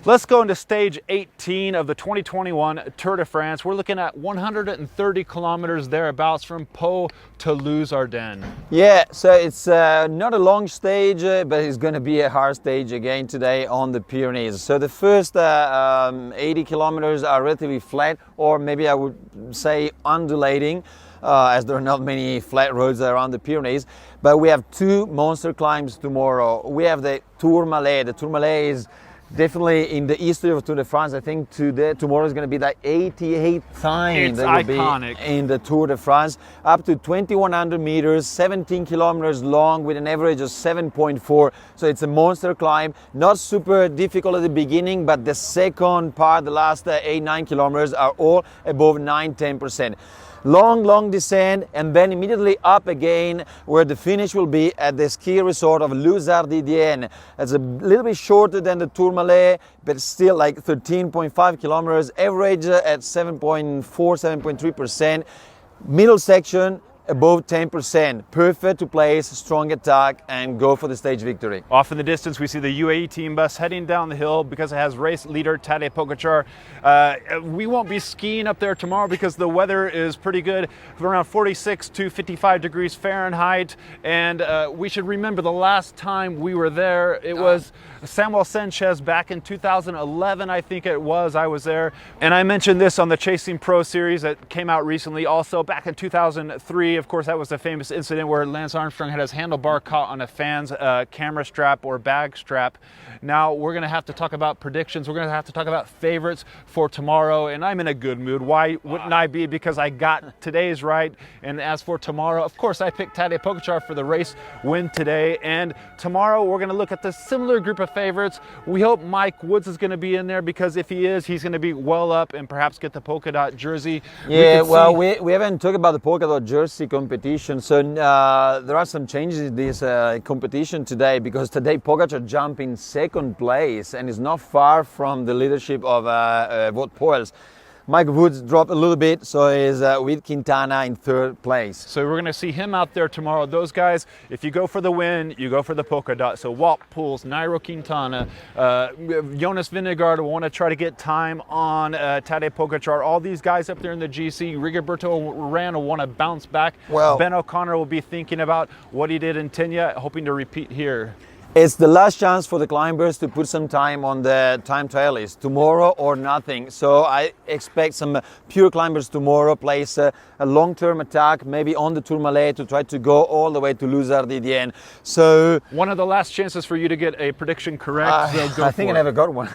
Let's go into stage 18 of the 2021 Tour de France. We're looking at 130 kilometers thereabouts from Pau to Les Ardennes. Yeah, so it's not a long stage, but it's going to be a hard stage again today on the Pyrenees. So the first 80 kilometers are relatively flat, or maybe I would say undulating, as there are not many flat roads around the Pyrenees. But we have two monster climbs tomorrow. We have the Tourmalet. The Tourmalet is definitely in the history of Tour de France. I think tomorrow is going to be the 88th time that will iconic. be in the Tour de France. Up to 2,100 meters, 17 kilometers long with an average of 7.4. So it's a monster climb. Not super difficult at the beginning, but the second part, the last 8-9 kilometers are all above 9-10%. Long descent, and then immediately up again, where the finish will be at the ski resort of Les Ardennes. It's a little bit shorter than the Tourmalet, but still like 13.5 kilometers, average at 7.4, 7.3%. Middle section above 10%. Perfect to place strong attack and go for the stage victory. Off in the distance, we see the UAE team bus heading down the hill because it has race leader Tadej Pogacar. We won't be skiing up there tomorrow because the weather is pretty good, around 46 to 55 degrees Fahrenheit. And we should remember the last time we were there, it was Samuel Sanchez back in 2011, I think it was. I was there. And I mentioned this on the Chasing Pro series that came out recently. Also back in 2003, of course, that was the famous incident where Lance Armstrong had his handlebar caught on a fan's camera strap or bag strap. Now we're going to have to talk about predictions. We're going to have to talk about favorites for tomorrow. And I'm in a good mood. Why wouldn't I be? Because I got today's right. And as for tomorrow, of course, I picked Tadej Pogacar for the race win today. And tomorrow we're going to look at the similar group of favorites. We hope Mike Woods is going to be in there, because if he is, he's going to be well up and perhaps get the polka dot jersey. Yeah, we haven't talked about the polka dot jersey competition. So there are some changes in this competition today, because today Pogacar jumped in second place and is not far from the leadership of Wout Poels. Mike Woods dropped a little bit, so is with Quintana in third place. So we're going to see him out there tomorrow. Those guys, if you go for the win, you go for the polka dot. So Wout Poels, Nairo Quintana, Jonas Vingegaard will want to try to get time on Tadej Pogacar. All these guys up there in the GC, Rigoberto Urán will want to bounce back. Well, Ben O'Connor will be thinking about what he did in Kenya, hoping to repeat here. It's the last chance for the climbers to put some time on the time trial list, tomorrow or nothing. So I expect some pure climbers tomorrow place a long-term attack, maybe on the Tourmalet, to try to go all the way to Les Ardennes. So one of the last chances for you to get a prediction correct. So go I think I it. never got one.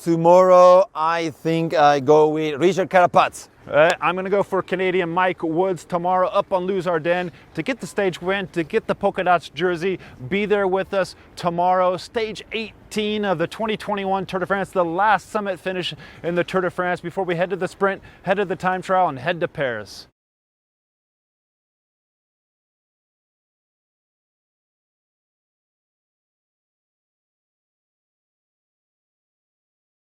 Tomorrow I think I go with Richard Carapaz. I'm going to go for Canadian Mike Woods tomorrow up on Les Ardennes to get the stage win, to get the polka dots jersey. Be there with us tomorrow. Stage 18 of the 2021 Tour de France, the last summit finish in the Tour de France before we head to the sprint, head to the time trial, and head to Paris.